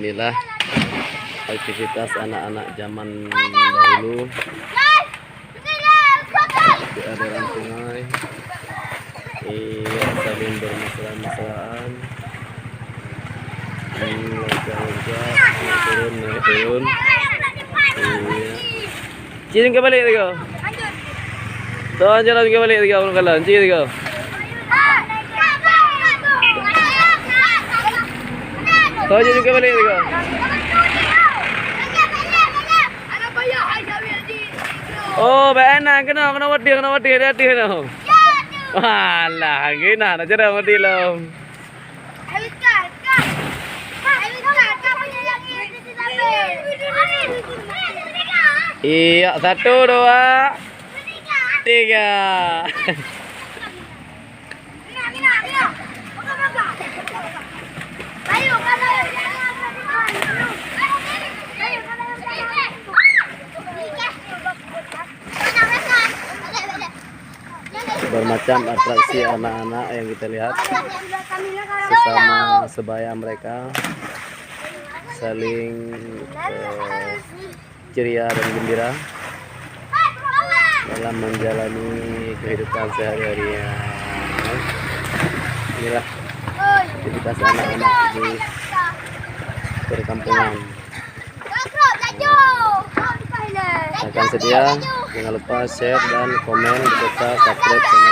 inilah aktivitas anak-anak zaman dahulu di aliran sungai. Iya, saling bermesra-mesraan, loncat-loncat, turun, naik turun. Iya, cium ke balik tiga. Tuh jalan ke balik tiga, belum kalah, cium tiga. Tuh jalan ke balik tiga. Oh, benar, kena wadi, hati kena. Walah, gina, nak cara wadi lo. Iya, 1, 2, 3. Bermacam atraksi anak-anak yang kita lihat sesama sebaya mereka saling ceria dan gembira dalam menjalani kehidupan sehari-hari. Inilah aktivitas anak-anak di perkampungan. Akan sedia, jangan lupa share dan komen serta subscribe channel